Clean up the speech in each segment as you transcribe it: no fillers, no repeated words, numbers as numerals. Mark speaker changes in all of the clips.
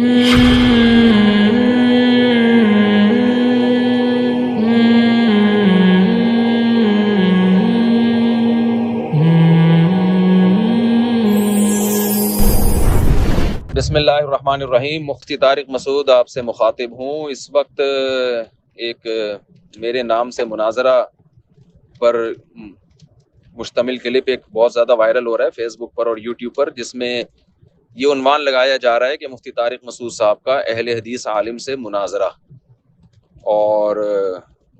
Speaker 1: بسم اللہ الرحمن الرحیم۔ مفتی طارق مسعود آپ سے مخاطب ہوں۔ اس وقت ایک میرے نام سے مناظرہ پر مشتمل کلپ ایک بہت زیادہ وائرل ہو رہا ہے فیس بک پر اور یوٹیوب پر، جس میں یہ عنوان لگایا جا رہا ہے کہ مفتی طارق مسعود صاحب کا اہل حدیث عالم سے مناظرہ، اور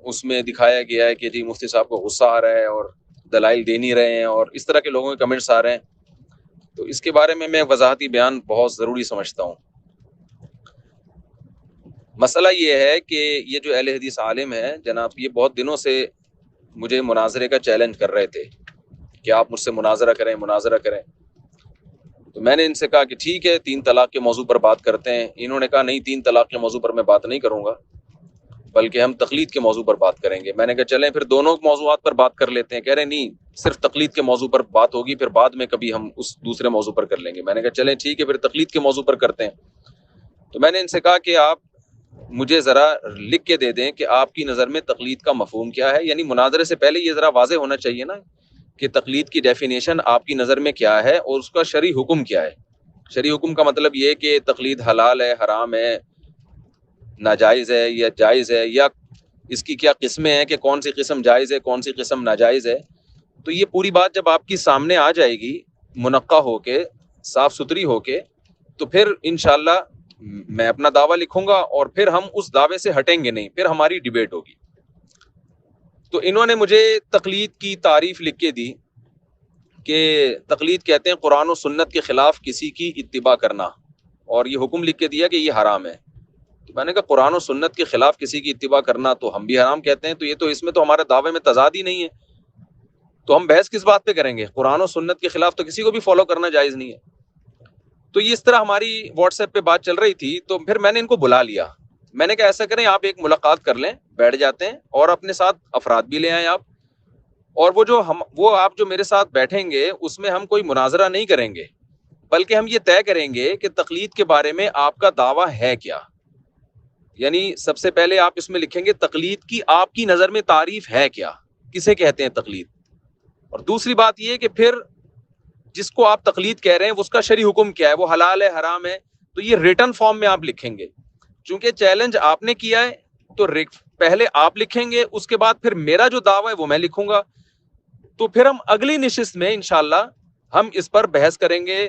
Speaker 1: اس میں دکھایا گیا ہے کہ جی مفتی صاحب کو غصہ آ رہا ہے اور دلائل دے نہیں رہے ہیں، اور اس طرح کے لوگوں کے کمنٹس آ رہے ہیں۔ تو اس کے بارے میں وضاحتی بیان بہت ضروری سمجھتا ہوں۔ مسئلہ یہ ہے کہ یہ جو اہل حدیث عالم ہے جناب، یہ بہت دنوں سے مجھے مناظرے کا چیلنج کر رہے تھے کہ آپ مجھ سے مناظرہ کریں۔ تو میں نے ان سے کہا کہ ٹھیک ہے، 3 طلاق کے موضوع پر بات کرتے ہیں۔ انہوں نے کہا نہیں، 3 طلاق کے موضوع پر میں بات نہیں کروں گا، بلکہ ہم تقلید کے موضوع پر بات کریں گے۔ میں نے کہا چلیں پھر دونوں موضوعات پر بات کر لیتے ہیں۔ کہہ رہے نہیں، صرف تقلید کے موضوع پر بات ہوگی، پھر بعد میں کبھی ہم اس دوسرے موضوع پر کر لیں گے۔ میں نے کہا چلیں ٹھیک ہے، پھر تقلید کے موضوع پر کرتے ہیں۔ تو میں نے ان سے کہا کہ آپ مجھے ذرا لکھ کے دے دیں کہ آپ کی نظر میں تقلید کا مفہوم کیا ہے، یعنی مناظرے سے پہلے یہ ذرا واضح ہونا چاہیے نا کہ تقلید کی ڈیفینیشن آپ کی نظر میں کیا ہے اور اس کا شرعی حکم کیا ہے۔ شرعی حکم کا مطلب یہ کہ تقلید حلال ہے، حرام ہے، ناجائز ہے یا جائز ہے، یا اس کی کیا قسمیں ہیں کہ کون سی قسم جائز ہے، کون سی قسم ناجائز ہے۔ تو یہ پوری بات جب آپ کی سامنے آ جائے گی منقع ہو کے، صاف ستھری ہو کے، تو پھر انشاءاللہ میں اپنا دعویٰ لکھوں گا اور پھر ہم اس دعوے سے ہٹیں گے نہیں، پھر ہماری ڈیبیٹ ہوگی۔ تو انہوں نے مجھے تقلید کی تعریف لکھ کے دی کہ تقلید کہتے ہیں قرآن و سنت کے خلاف کسی کی اتباع کرنا، اور یہ حکم لکھ کے دیا کہ یہ حرام ہے۔ تو میں نے کہا قرآن و سنت کے خلاف کسی کی اتباع کرنا تو ہم بھی حرام کہتے ہیں، تو یہ تو اس میں تو ہمارے دعوے میں تضاد ہی نہیں ہے، تو ہم بحث کس بات پہ کریں گے؟ قرآن و سنت کے خلاف تو کسی کو بھی فالو کرنا جائز نہیں ہے۔ تو یہ اس طرح ہماری واٹس ایپ پہ بات چل رہی تھی، تو پھر میں نے ان کو بلا لیا۔ میں نے کہا ایسا کریں، آپ ایک ملاقات کر لیں، بیٹھ جاتے ہیں، اور اپنے ساتھ افراد بھی لے آئیں آپ، اور وہ آپ جو میرے ساتھ بیٹھیں گے اس میں ہم کوئی مناظرہ نہیں کریں گے، بلکہ ہم یہ طے کریں گے کہ تقلید کے بارے میں آپ کا دعویٰ ہے کیا۔ یعنی سب سے پہلے آپ اس میں لکھیں گے تقلید کی آپ کی نظر میں تعریف ہے کیا، کسے کہتے ہیں تقلید، اور دوسری بات یہ کہ پھر جس کو آپ تقلید کہہ رہے ہیں اس کا شرعی حکم کیا ہے، وہ حلال ہے، حرام ہے۔ تو یہ ریٹن فارم میں آپ لکھیں گے، چونکہ چیلنج آپ نے کیا ہے تو پہلے آپ لکھیں گے، اس کے بعد پھر میرا جو دعویٰ ہے وہ میں لکھوں گا۔ تو پھر ہم اگلی نشست میں انشاءاللہ ہم اس پر بحث کریں گے۔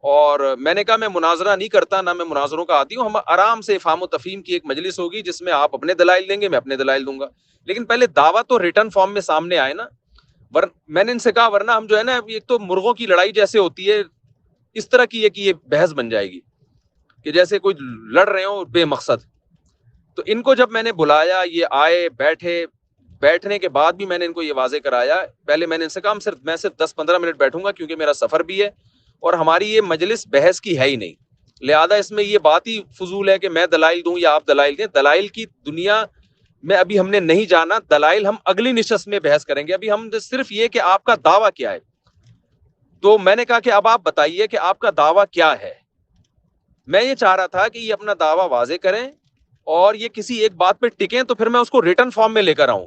Speaker 1: اور میں نے کہا میں مناظرہ نہیں کرتا، نہ میں مناظروں کا عادی ہوں، ہم آرام سے افہام و تفہیم کی ایک مجلس ہوگی جس میں آپ اپنے دلائل دیں گے، میں اپنے دلائل دوں گا، لیکن پہلے دعویٰ تو ریٹن فارم میں سامنے آئے نا۔ میں نے ان سے کہا ورنہ ہم جو ہے نا، ایک تو مرغوں کی لڑائی جیسے ہوتی ہے، اس طرح کی ہے کہ یہ بحث بن جائے گی کہ جیسے کوئی لڑ رہے ہوں بے مقصد۔ تو ان کو جب میں نے بلایا، یہ آئے، بیٹھنے کے بعد بھی میں نے ان کو یہ واضح کرایا، پہلے میں نے ان سے کہا میں صرف 10-15 منٹ بیٹھوں گا کیونکہ میرا سفر بھی ہے اور ہماری یہ مجلس بحث کی ہے ہی نہیں، لہذا اس میں یہ بات ہی فضول ہے کہ میں دلائل دوں یا آپ دلائل دیں۔ دلائل کی دنیا میں ابھی ہم نے نہیں جانا، دلائل ہم اگلی نشست میں بحث کریں گے، ابھی ہم صرف یہ کہ آپ کا دعویٰ کیا ہے۔ تو میں نے کہا کہ اب آپ بتائیے کہ آپ کا دعویٰ کیا ہے۔ میں یہ چاہ رہا تھا کہ یہ اپنا دعویٰ واضح کریں اور یہ کسی ایک بات پہ ٹکیں تو پھر میں اس کو ریٹن فارم میں لے کر آؤں،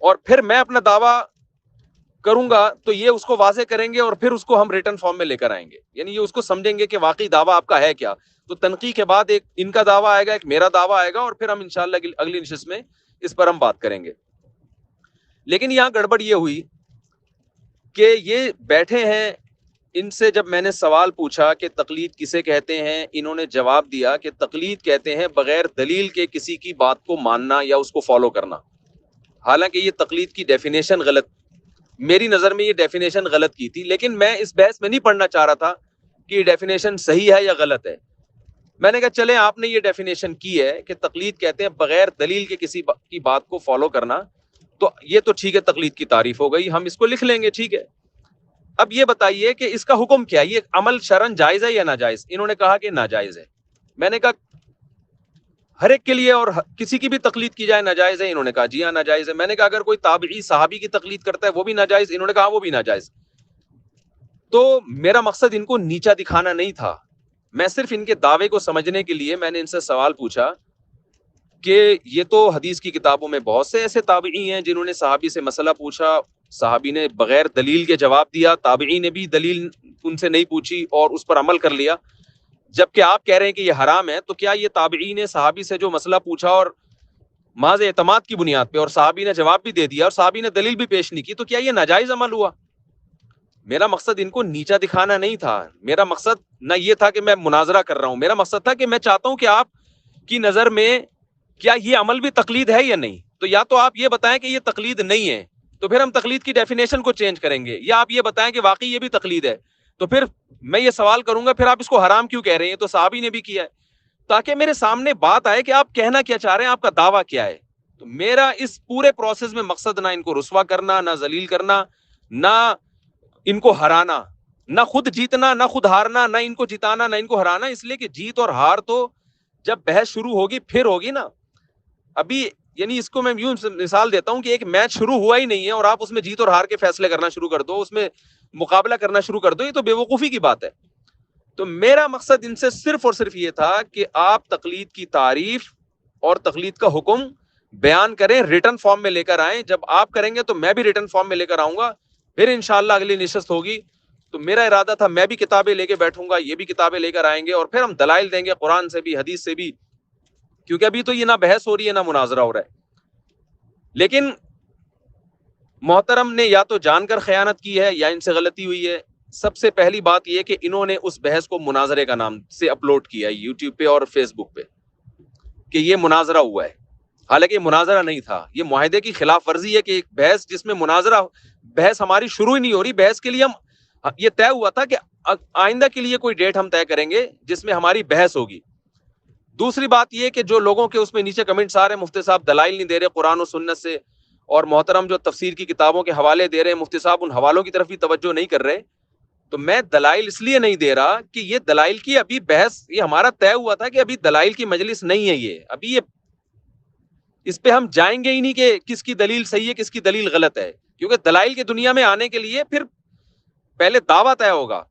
Speaker 1: اور پھر میں اپنا دعویٰ کروں گا تو یہ اس کو واضح کریں گے اور پھر اس کو ہم ریٹن فارم میں لے کر آئیں گے، یعنی یہ اس کو سمجھیں گے کہ واقعی دعویٰ آپ کا ہے کیا۔ تو تنقیح کے بعد ایک ان کا دعویٰ آئے گا، ایک میرا دعویٰ آئے گا، اور پھر ہم انشاءاللہ اگلی نشست میں اس پر ہم بات کریں گے۔ لیکن یہاں گڑبڑ یہ ہوئی کہ یہ بیٹھے ہیں، ان سے جب میں نے سوال پوچھا کہ تقلید کسے کہتے ہیں، انہوں نے جواب دیا کہ تقلید کہتے ہیں بغیر دلیل کے کسی کی بات کو ماننا یا اس کو فالو کرنا۔ حالانکہ یہ تقلید کی ڈیفینیشن غلط، میری نظر میں یہ ڈیفینیشن غلط کی تھی، لیکن میں اس بحث میں نہیں پڑھنا چاہ رہا تھا کہ یہ ڈیفینیشن صحیح ہے یا غلط ہے۔ میں نے کہا چلیں آپ نے یہ ڈیفینیشن کی ہے کہ تقلید کہتے ہیں بغیر دلیل کے کسی کی بات کو فالو کرنا، تو یہ تو ٹھیک ہے، تقلید کی تعریف ہو گئی، ہم اس کو لکھ لیں گے، ٹھیک ہے۔ اب یہ بتائیے کہ اس کا حکم کیا ہے، یہ عمل شرعن جائز ہے یا ناجائز؟ انہوں نے کہا کہ ناجائز ہے۔ میں نے کہا ہر ایک کے لیے اور کسی کی بھی تقلید کی جائے ناجائز ہے؟ انہوں نے کہا جی ہاں ناجائز ہے۔ میں نے کہا اگر کوئی تابعی صحابی کی تقلید کرتا ہے وہ بھی ناجائز؟ انہوں نے کہا وہ بھی ناجائز۔ تو میرا مقصد ان کو نیچا دکھانا نہیں تھا، میں صرف ان کے دعوے کو سمجھنے کے لیے میں نے ان سے سوال پوچھا کہ یہ تو حدیث کی کتابوں میں بہت سے ایسے تابعی ہیں جنہوں نے صحابی سے مسئلہ پوچھا، صحابی نے بغیر دلیل کے جواب دیا، تابعی نے بھی دلیل ان سے نہیں پوچھی اور اس پر عمل کر لیا، جبکہ آپ کہہ رہے ہیں کہ یہ حرام ہے، تو کیا یہ تابعی نے صحابی سے جو مسئلہ پوچھا اور محض اعتماد کی بنیاد پہ اور صحابی نے جواب بھی دے دیا اور صحابی نے دلیل بھی پیش نہیں کی، تو کیا یہ ناجائز عمل ہوا؟ میرا مقصد ان کو نیچا دکھانا نہیں تھا، میرا مقصد نہ یہ تھا کہ میں مناظرہ کر رہا ہوں، میرا مقصد تھا کہ میں چاہتا ہوں کہ آپ کی نظر میں کیا یہ عمل بھی تقلید ہے یا نہیں؟ تو یا تو آپ یہ بتائیں کہ یہ تقلید نہیں ہے، تو پھر ہم تقلید کی ڈیفینیشن کو چینج کریں گے، یا آپ یہ بتائیں کہ واقعی یہ بھی تقلید ہے، تو پھر میں یہ سوال کروں گا پھر آپ اس کو حرام کیوں کہہ رہے ہیں؟ تو صحابی نے بھی کیا ہے، تاکہ میرے سامنے بات آئے کہ آپ کہنا کیا چاہ رہے ہیں، آپ کا دعویٰ کیا ہے۔ تو میرا اس پورے پروسیس میں مقصد نہ ان کو رسوا کرنا، نہ ذلیل کرنا، نہ ان کو ہرانا، نہ خود جیتنا نہ خود ہارنا، نہ ان کو جتانا نہ ان کو ہرانا، اس لیے کہ جیت اور ہار تو جب بحث شروع ہوگی پھر ہوگی نا۔ ابھی یعنی اس کو میں یوں مثال دیتا ہوں کہ ایک میچ شروع ہوا ہی نہیں ہے اور آپ اس میں جیت اور ہار کے فیصلے کرنا شروع کر دو، اس میں مقابلہ کرنا شروع کر دو، یہ تو بے وقوفی کی بات ہے۔ تو میرا مقصد ان سے صرف اور صرف یہ تھا کہ آپ تقلید کی تعریف اور تقلید کا حکم بیان کریں، ریٹن فارم میں لے کر آئیں، جب آپ کریں گے تو میں بھی ریٹن فارم میں لے کر آؤں گا، پھر انشاءاللہ اگلی نشست ہوگی تو میرا ارادہ تھا میں بھی کتابیں لے کے بیٹھوں گا، یہ بھی کتابیں لے کر آئیں گے اور پھر ہم دلائل دیں گے قرآن سے بھی حدیث سے بھی، کیونکہ ابھی تو یہ نہ بحث ہو رہی ہے نہ مناظرہ ہو رہا ہے۔ لیکن محترم نے یا تو جان کر خیانت کی ہے یا ان سے غلطی ہوئی ہے۔ سب سے پہلی بات یہ کہ انہوں نے اس بحث کو مناظرے کا نام سے اپلوڈ کیا ہے یوٹیوب پہ اور فیس بک پہ کہ یہ مناظرہ ہوا ہے، حالانکہ یہ مناظرہ نہیں تھا، یہ معاہدے کی خلاف ورزی ہے کہ ایک بحث جس میں مناظرہ، بحث ہماری شروع ہی نہیں ہو رہی، بحث کے لیے ہم یہ طے ہوا تھا کہ آئندہ کے لیے کوئی ڈیٹ ہم طے کریں گے جس میں ہماری بحث ہوگی۔ دوسری بات یہ کہ جو لوگوں کے اس میں نیچے کمنٹس آ رہے ہیں مفتی صاحب دلائل نہیں دے رہے قرآن و سنت سے، اور محترم جو تفسیر کی کتابوں کے حوالے دے رہے ہیں مفتی صاحب ان حوالوں کی طرف بھی توجہ نہیں کر رہے، تو میں دلائل اس لیے نہیں دے رہا کہ یہ دلائل کی ابھی بحث، یہ ہمارا طے ہوا تھا کہ ابھی دلائل کی مجلس نہیں ہے، یہ ابھی یہ اس پہ ہم جائیں گے ہی نہیں کہ کس کی دلیل صحیح ہے کس کی دلیل غلط ہے، کیونکہ دلائل کی دنیا میں آنے کے لیے پھر پہلے دعویٰ طے ہوگا۔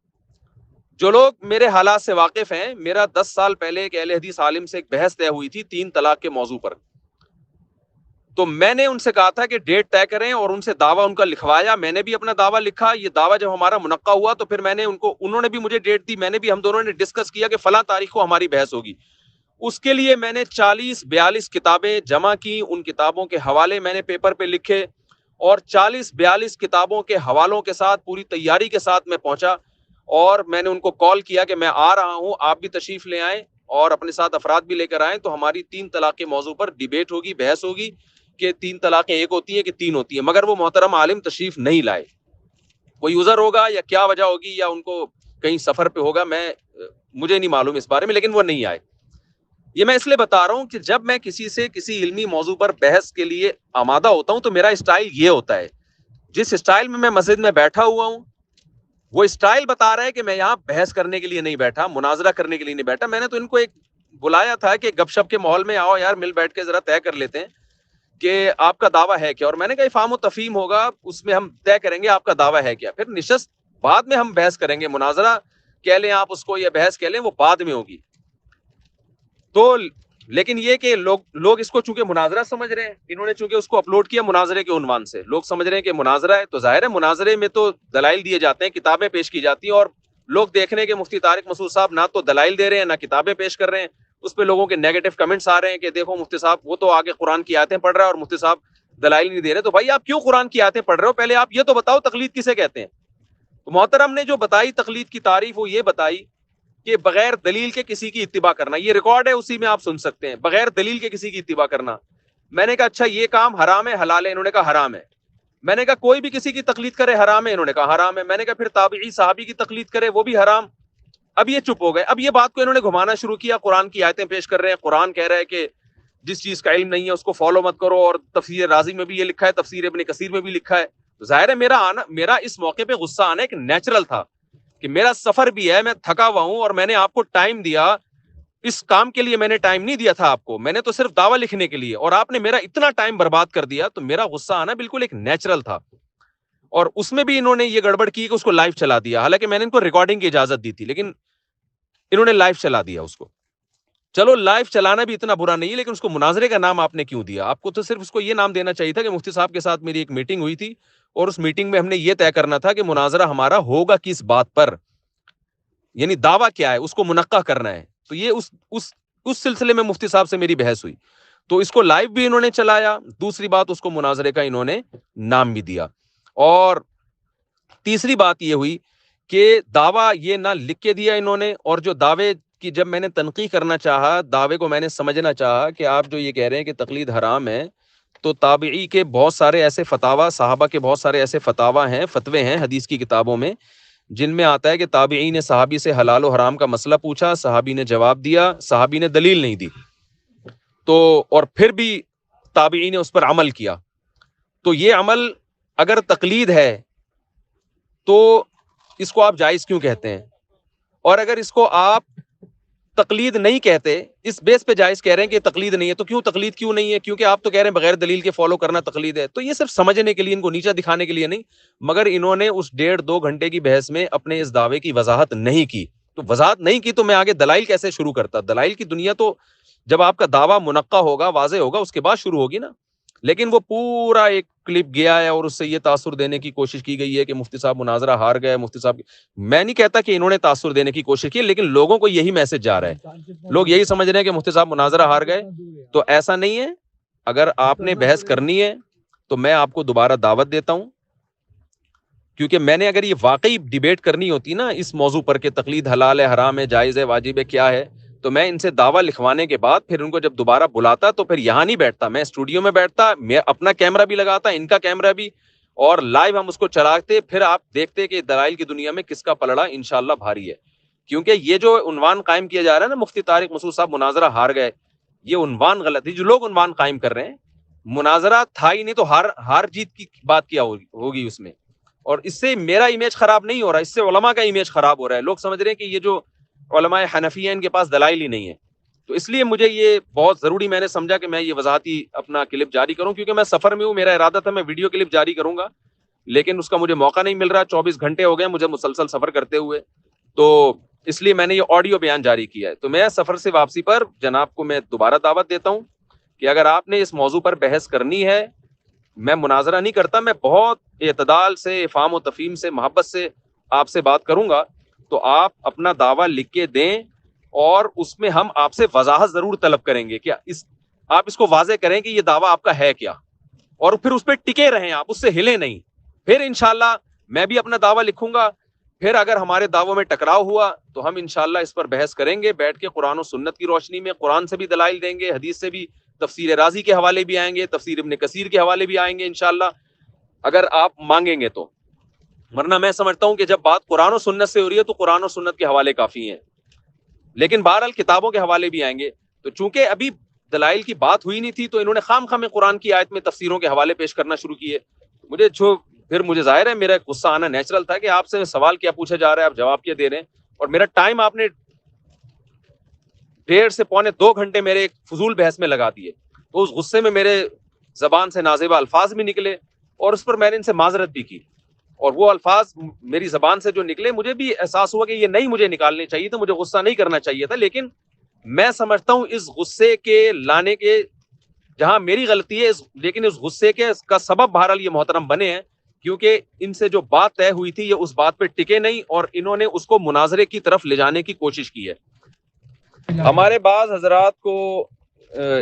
Speaker 1: جو لوگ میرے حالات سے واقف ہیں، میرا 10 سال پہلے ایک اہل حدیث عالم سے ایک بحث طے ہوئی تھی 3 طلاق کے موضوع پر، تو میں نے ان سے کہا تھا کہ ڈیٹ طے کریں اور ان سے دعویٰ ان کا لکھوایا، میں نے بھی اپنا دعویٰ لکھا، یہ دعویٰ جب ہمارا منعقد ہوا تو پھر میں نے انہوں نے بھی مجھے ڈیٹ دی، میں نے بھی، ہم دونوں نے ڈسکس کیا کہ فلاں تاریخ کو ہماری بحث ہوگی۔ اس کے لیے میں نے 40-42 کتابیں جمع کی، ان کتابوں کے حوالے میں نے پیپر پہ لکھے اور 40-42 کتابوں کے حوالوں کے ساتھ پوری تیاری کے ساتھ میں پہنچا، اور میں نے ان کو کال کیا کہ میں آ رہا ہوں، آپ بھی تشریف لے آئیں اور اپنے ساتھ افراد بھی لے کر آئیں، تو ہماری 3 طلاق کے موضوع پر ڈیبیٹ ہوگی، بحث ہوگی کہ 3 طلاقیں ایک ہوتی ہیں کہ 3 ہوتی ہیں۔ مگر وہ محترم عالم تشریف نہیں لائے، کوئی عذر ہوگا یا کیا وجہ ہوگی یا ان کو کہیں سفر پہ ہوگا، مجھے نہیں معلوم اس بارے میں، لیکن وہ نہیں آئے۔ یہ میں اس لیے بتا رہا ہوں کہ جب میں کسی سے کسی علمی موضوع پر بحث کے لیے آمادہ ہوتا ہوں تو میرا اسٹائل یہ ہوتا ہے، جس اسٹائل میں مسجد میں بیٹھا ہوا ہوں وہ اسٹائل بتا رہا ہے کہ میں یہاں بحث کرنے کے لیے نہیں بیٹھا، مناظرہ کرنے کے لیے نہیں بیٹھا۔ میں نے تو ان کو ایک بلایا تھا کہ گپ شپ کے ماحول میں آؤ یار، مل بیٹھ کے ذرا طے کر لیتے ہیں کہ آپ کا دعویٰ ہے کیا، اور میں نے کہا افہام و تفہیم ہوگا، اس میں ہم طے کریں گے آپ کا دعویٰ ہے کیا، پھر نشست بعد میں ہم بحث کریں گے، مناظرہ کہہ لیں آپ اس کو یا بحث کہہ لیں وہ بعد میں ہوگی۔ تو لیکن یہ کہ لوگ اس کو چونکہ مناظرہ سمجھ رہے ہیں، انہوں نے چونکہ اس کو اپلوڈ کیا مناظرے کے عنوان سے، لوگ سمجھ رہے ہیں کہ مناظرہ ہے، تو ظاہر ہے مناظرے میں تو دلائل دیے جاتے ہیں، کتابیں پیش کی جاتی ہیں، اور لوگ دیکھ رہے ہیں کہ مفتی طارق مسعود صاحب نہ تو دلائل دے رہے ہیں نہ کتابیں پیش کر رہے ہیں، اس پہ لوگوں کے نیگیٹو کمنٹس آ رہے ہیں کہ دیکھو مفتی صاحب وہ تو آگے قرآن کی آیتیں پڑھ رہا ہے اور مفتی صاحب دلائل نہیں دے رہے۔ تو بھائی آپ کیوں قرآن کی آیتیں پڑھ رہے ہو؟ پہلے آپ یہ تو بتاؤ تقلید کسے کہتے ہیں؟ تو محترم نے جو بتائی تقلید کی تعریف وہ یہ بتائی کہ بغیر دلیل کے کسی کی اتباع کرنا، یہ ریکارڈ ہے اسی میں آپ سن سکتے ہیں، بغیر دلیل کے کسی کی اتباع کرنا۔ میں نے کہا اچھا یہ کام حرام ہے حلال ہے؟ انہوں نے کہا حرام ہے۔ میں نے کہا کوئی بھی کسی کی تقلید کرے حرام ہے؟ انہوں نے کہا حرام ہے۔ میں نے کہا پھر تابعی صحابی کی تقلید کرے وہ بھی حرام؟ اب یہ چپ ہو گئے۔ اب یہ بات کو انہوں نے گھمانا شروع کیا، قرآن کی آیتیں پیش کر رہے ہیں، قرآن کہہ رہا ہے کہ جس چیز کا علم نہیں ہے اس کو فالو مت کرو، اور تفسیر رازی میں بھی یہ لکھا ہے، تفسیر ابن کثیر میں بھی لکھا ہے۔ ظاہر ہے میرا اس موقع پہ غصہ آنا ایک نیچرل تھا کہ میرا سفر بھی ہے، میں تھکا ہوا ہوں، اور میں نے آپ کو ٹائم دیا، اس کام کے لیے میں نے ٹائم نہیں دیا تھا آپ کو، میں نے تو صرف دعویٰ لکھنے کے لیے، اور آپ نے میرا اتنا ٹائم برباد کر دیا، تو میرا غصہ آنا بالکل ایک نیچرل تھا۔ اور اس میں بھی انہوں نے یہ گڑبڑ کی کہ اس کو لائیو چلا دیا، حالانکہ میں نے ان کو ریکارڈنگ کی اجازت دی تھی، لیکن
Speaker 2: انہوں نے لائیو چلا دیا اس کو. چلو لائیو چلانا بھی اتنا برا نہیں ہے، لیکن اس کو مناظرے کا نام آپ نے کیوں دیا؟ آپ کو تو صرف اس کو یہ نام دینا چاہیے تھا کہ مفتی صاحب کے ساتھ میری ایک میٹنگ ہوئی تھی اور اس میٹنگ میں ہم نے یہ طے کرنا تھا کہ مناظرہ ہمارا ہوگا کس بات پر، یعنی دعویٰ کیا ہے اس کو منقع کرنا ہے. تو یہ اس سلسلے میں مفتی صاحب سے میری بحث ہوئی، تو اس کو لائیو بھی انہوں نے چلایا. دوسری بات، اس کو مناظرے کا انہوں نے نام بھی دیا. اور تیسری بات یہ ہوئی کہ دعویٰ یہ نہ لکھ کے دیا انہوں نے، اور جو دعوے کی جب میں نے تنقید کرنا چاہا، دعوے کو میں نے سمجھنا چاہا کہ آپ جو یہ کہہ رہے ہیں کہ تقلید حرام ہے، تو تابعی کے بہت سارے ایسے فتاوی، صحابہ کے بہت سارے ایسے فتوے ہیں حدیث کی کتابوں میں، جن میں آتا ہے کہ تابعی نے صحابی سے حلال و حرام کا مسئلہ پوچھا، صحابی نے جواب دیا، صحابی نے دلیل نہیں دی، تو اور پھر بھی تابعی نے اس پر عمل کیا. تو یہ عمل اگر تقلید ہے تو اس کو آپ جائز کیوں کہتے ہیں؟ اور اگر اس کو آپ تقلید نہیں کہتے، اس بیس پہ جائز کہہ رہے ہیں کہ تقلید نہیں ہے، تو کیوں تقلید کیوں نہیں ہے؟ کیونکہ آپ تو کہہ رہے ہیں بغیر دلیل کے فالو کرنا تقلید ہے. تو یہ صرف سمجھنے کے لیے، ان کو نیچا دکھانے کے لیے نہیں، مگر انہوں نے اس 1.5-2 گھنٹے کی بحث میں اپنے اس دعوے کی وضاحت نہیں کی. تو وضاحت نہیں کی تو میں آگے دلائل کیسے شروع کرتا؟ دلائل کی دنیا تو جب آپ کا دعویٰ منقع ہوگا، واضح ہوگا، اس کے بعد شروع ہوگی نا. لیکن وہ پورا ایک کلپ گیا ہے اور اس سے یہ تاثر دینے کی کوشش کی گئی ہے کہ مفتی صاحب مناظرہ ہار گئے. مفتی صاحب، میں نہیں کہتا کہ انہوں نے تاثر دینے کی کوشش کی، لیکن لوگوں کو یہی میسج جا رہا ہے، لوگ یہی سمجھ رہے ہیں کہ مفتی صاحب مناظرہ ہار گئے. تو ایسا نہیں ہے. اگر آپ نے بحث کرنی ہے تو میں آپ کو دوبارہ دعوت دیتا ہوں، کیونکہ میں نے اگر یہ واقعی ڈیبیٹ کرنی ہوتی نا اس موضوع پر کہ تقلید حلال ہے، حرام ہے، جائز ہے، واجب ہے، کیا ہے، تو میں ان سے دعویٰ لکھوانے کے بعد پھر ان کو جب دوبارہ بلاتا تو پھر یہاں نہیں بیٹھتا، میں اسٹوڈیو میں بیٹھتا، میں اپنا کیمرہ بھی لگاتا، ان کا کیمرہ بھی، اور لائیو ہم اس کو چلاتے، پھر آپ دیکھتے کہ دلائل کی دنیا میں کس کا پلڑا انشاءاللہ بھاری ہے. کیونکہ یہ جو عنوان قائم کیا جا رہا ہے نا، مفتی طارق مسعود صاحب مناظرہ ہار گئے، یہ عنوان غلط ہے. جو لوگ عنوان قائم کر رہے ہیں، مناظرہ تھا ہی نہیں، تو ہار جیت کی بات کیا ہوگی اس میں. اور اس سے میرا امیج خراب نہیں ہو رہا، اس سے علماء کا امیج خراب ہو رہا ہے. لوگ سمجھ رہے ہیں کہ یہ جو علماء حنفی ہیں ان کے پاس دلائل ہی نہیں ہے. تو اس لیے مجھے یہ بہت ضروری میں نے سمجھا کہ میں یہ وضاحتی اپنا کلپ جاری کروں، کیونکہ میں سفر میں ہوں. میرا ارادہ تھا میں ویڈیو کلپ جاری کروں گا، لیکن اس کا مجھے موقع نہیں مل رہا. 24 گھنٹے ہو گئے مجھے مسلسل سفر کرتے ہوئے، تو اس لیے میں نے یہ آڈیو بیان جاری کیا ہے. تو میں سفر سے واپسی پر جناب کو میں دوبارہ دعوت دیتا ہوں کہ اگر آپ نے اس موضوع پر بحث کرنی ہے، میں مناظرہ نہیں کرتا، میں بہت اعتدال سے، افہام و تفہیم سے، محبت سے آپ سے بات کروں گا. تو آپ اپنا دعویٰ لکھ کے دیں، اور اس میں ہم آپ سے وضاحت ضرور طلب کریں گے کہ آپ اس کو واضح کریں کہ یہ دعویٰ آپ کا ہے کیا، اور پھر اس پہ ٹکے رہیں، آپ اس سے ہلیں نہیں. پھر انشاءاللہ میں بھی اپنا دعویٰ لکھوں گا. پھر اگر ہمارے دعووں میں ٹکراؤ ہوا تو ہم انشاءاللہ اس پر بحث کریں گے بیٹھ کے، قرآن و سنت کی روشنی میں. قرآن سے بھی دلائل دیں گے، حدیث سے بھی، تفسیر رازی کے حوالے بھی آئیں گے، تفسیر ابن کثیر کے حوالے بھی آئیں گے انشاءاللہ، اگر آپ مانگیں گے تو. ورنہ میں سمجھتا ہوں کہ جب بات قرآن و سنت سے ہو رہی ہے تو قرآن و سنت کے حوالے کافی ہیں، لیکن بہرحال کتابوں کے حوالے بھی آئیں گے. تو چونکہ ابھی دلائل کی بات ہوئی نہیں تھی، تو انہوں نے خام خواہ قرآن کی آیت میں تفسیروں کے حوالے پیش کرنا شروع کیے. مجھے ظاہر ہے میرا غصہ آنا نیچرل تھا کہ آپ سے سوال کیا پوچھا جا رہا ہے، آپ جواب کیا دے رہے ہیں، اور میرا ٹائم آپ نے 1.5 سے 2.25 گھنٹے میرے ایک فضول بحث میں لگا دیے. تو اس غصے میں میرے زبان سے نازیبہ الفاظ بھی نکلے، اور اس پر میں نے ان سے معذرت بھی کی. اور وہ الفاظ میری زبان سے جو نکلے، مجھے بھی احساس ہوا کہ یہ نہیں مجھے نکالنے چاہیے تھا، مجھے غصہ نہیں کرنا چاہیے تھا. لیکن میں سمجھتا ہوں اس غصے کے لانے کے جہاں میری غلطی ہے، لیکن اس غصے کے کا سبب بہرحال یہ محترم بنے ہیں، کیونکہ ان سے جو بات طے ہوئی تھی یہ اس بات پہ ٹکے نہیں، اور انہوں نے اس کو مناظرے کی طرف لے جانے کی کوشش کی ہے. ہمارے بعض حضرات کو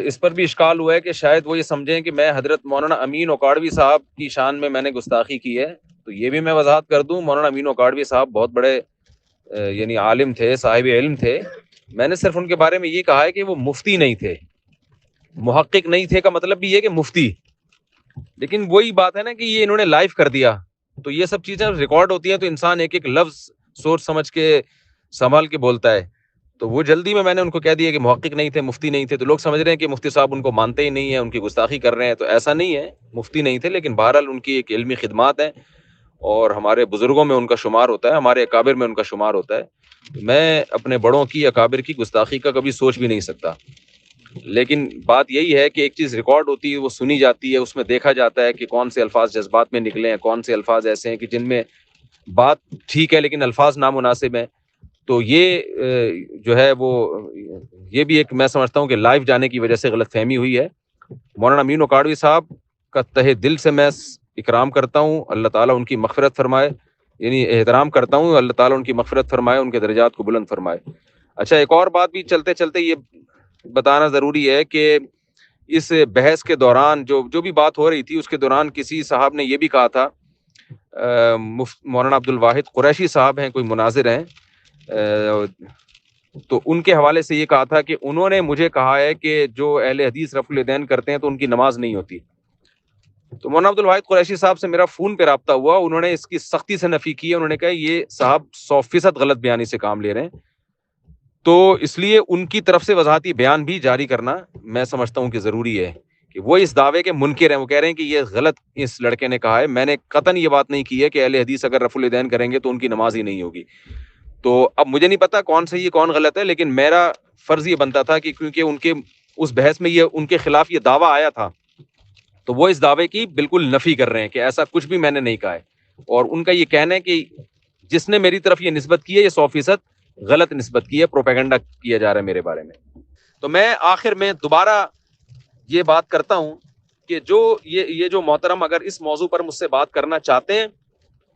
Speaker 2: اس پر بھی اشکال ہوا ہے کہ شاید وہ یہ سمجھیں کہ میں حضرت مولانا امین اوکاڑوی صاحب کی شان میں نے گستاخی کی ہے. تو یہ بھی میں وضاحت کر دوں، مولانا امین اوکاڑوی صاحب بہت بڑے یعنی عالم تھے، صاحب علم تھے. میں نے صرف ان کے بارے میں یہ کہا ہے کہ وہ مفتی نہیں تھے. محقق نہیں تھے کا مطلب بھی یہ کہ مفتی. لیکن وہی بات ہے نا کہ یہ انہوں نے لائیو کر دیا، تو یہ سب چیزیں ریکارڈ ہوتی ہیں تو انسان ایک ایک لفظ سوچ سمجھ کے سنبھال کے بولتا ہے. تو وہ جلدی میں نے ان کو کہہ دیا کہ محقق نہیں تھے، مفتی نہیں تھے. تو لوگ سمجھ رہے ہیں کہ مفتی صاحب ان کو مانتے ہی نہیں ہیں، ان کی گستاخی کر رہے ہیں. تو ایسا نہیں ہے، مفتی نہیں تھے، لیکن بہرحال ان کی ایک علمی خدمات ہیں، اور ہمارے بزرگوں میں ان کا شمار ہوتا ہے، ہمارے اکابر میں ان کا شمار ہوتا ہے. میں اپنے بڑوں کی، اکابر کی گستاخی کا کبھی سوچ بھی نہیں سکتا. لیکن بات یہی ہے کہ ایک چیز ریکارڈ ہوتی ہے، وہ سنی جاتی ہے، اس میں دیکھا جاتا ہے کہ کون سے الفاظ جذبات میں نکلے ہیں، کون سے الفاظ ایسے ہیں کہ جن میں بات ٹھیک ہے لیکن الفاظ نامناسب ہیں. تو یہ جو ہے وہ یہ بھی ایک میں سمجھتا ہوں کہ لائیو جانے کی وجہ سے غلط فہمی ہوئی ہے. مولانا امین اکاڑوی صاحب کا تہ دل سے میں اکرام کرتا ہوں, اللہ تعالیٰ ان کی مغفرت فرمائے, یعنی احترام کرتا ہوں, اللہ تعالیٰ ان کی مغفرت فرمائے, ان کے درجات کو بلند فرمائے. اچھا, ایک اور بات بھی چلتے چلتے یہ بتانا ضروری ہے کہ اس بحث کے دوران جو بھی بات ہو رہی تھی اس کے دوران کسی صاحب نے یہ بھی کہا تھا, مولانا عبد الواحد قریشی صاحب ہیں, کوئی مناظر ہیں, تو ان کے حوالے سے یہ کہا تھا کہ انہوں نے مجھے کہا ہے کہ جو اہل حدیث رفع الیدین کرتے ہیں تو ان کی نماز نہیں ہوتی. تو مولانا عبد الواحد قریشی صاحب سے میرا فون پہ رابطہ ہوا, انہوں نے اس کی سختی سے نفی کی ہے. انہوں نے کہا یہ صاحب 100% غلط بیانی سے کام لے رہے ہیں, تو اس لیے ان کی طرف سے وضاحتی بیان بھی جاری کرنا میں سمجھتا ہوں کہ ضروری ہے کہ وہ اس دعوے کے منکر ہیں. وہ کہہ رہے ہیں کہ یہ غلط اس لڑکے نے کہا ہے, میں نے قطعاً یہ بات نہیں کی ہے کہ اہل حدیث اگر رفع الیدین کریں گے تو ان کی نماز ہی نہیں ہوگی. تو اب مجھے نہیں پتا کون صحیح ہے کون غلط ہے, لیکن میرا فرض یہ بنتا تھا کہ کیونکہ ان کے اس بحث میں یہ ان کے خلاف یہ دعویٰ آیا تھا, تو وہ اس دعوے کی بالکل نفی کر رہے ہیں کہ ایسا کچھ بھی میں نے نہیں کہا ہے. اور ان کا یہ کہنا ہے کہ جس نے میری طرف یہ نسبت کی ہے یہ 100% غلط نسبت کی ہے, پروپیگنڈا کیا جا رہا ہے میرے بارے میں. تو میں آخر میں دوبارہ یہ بات کرتا ہوں کہ جو یہ جو محترم اگر اس موضوع پر مجھ سے بات کرنا چاہتے ہیں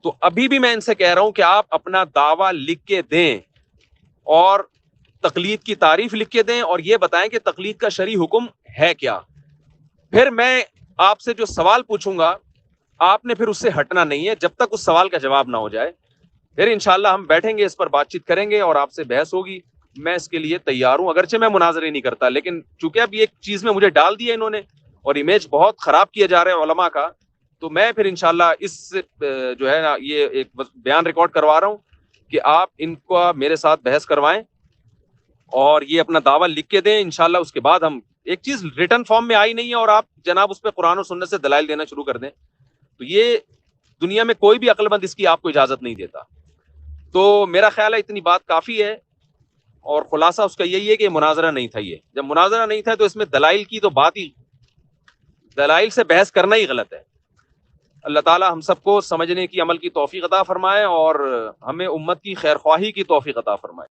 Speaker 2: تو ابھی بھی میں ان سے کہہ رہا ہوں کہ آپ اپنا دعویٰ لکھ کے دیں اور تقلید کی تعریف لکھ کے دیں اور یہ بتائیں کہ تقلید کا شرعی حکم ہے کیا. پھر میں آپ سے جو سوال پوچھوں گا آپ نے پھر اس سے ہٹنا نہیں ہے جب تک اس سوال کا جواب نہ ہو جائے. پھر انشاءاللہ ہم بیٹھیں گے, اس پر بات چیت کریں گے اور آپ سے بحث ہوگی. میں اس کے لیے تیار ہوں, اگرچہ میں مناظرے نہیں کرتا, لیکن چونکہ اب یہ ایک چیز میں مجھے ڈال دیا انہوں نے اور امیج بہت خراب کیا جا رہا ہے علماء کا, تو میں پھر انشاءاللہ اس جو ہے نا یہ ایک بیان ریکارڈ کروا رہا ہوں کہ آپ ان کو میرے ساتھ بحث کروائیں اور یہ اپنا دعویٰ لکھ کے دیں. انشاءاللہ اس کے بعد ہم ایک چیز ریٹن فارم میں آئی نہیں ہے اور آپ جناب اس پہ قرآن و سنت سے دلائل دینا شروع کر دیں, تو یہ دنیا میں کوئی بھی عقل مند اس کی آپ کو اجازت نہیں دیتا. تو میرا خیال ہے اتنی بات کافی ہے, اور خلاصہ اس کا یہی ہے کہ مناظرہ نہیں تھا. یہ جب مناظرہ نہیں تھا تو اس میں دلائل کی تو بات ہی, دلائل سے بحث کرنا ہی غلط ہے. اللہ تعالی ہم سب کو سمجھنے کی عمل کی توفیق عطا فرمائے اور ہمیں امت کی خیر خواہی کی توفیق عطا فرمائے.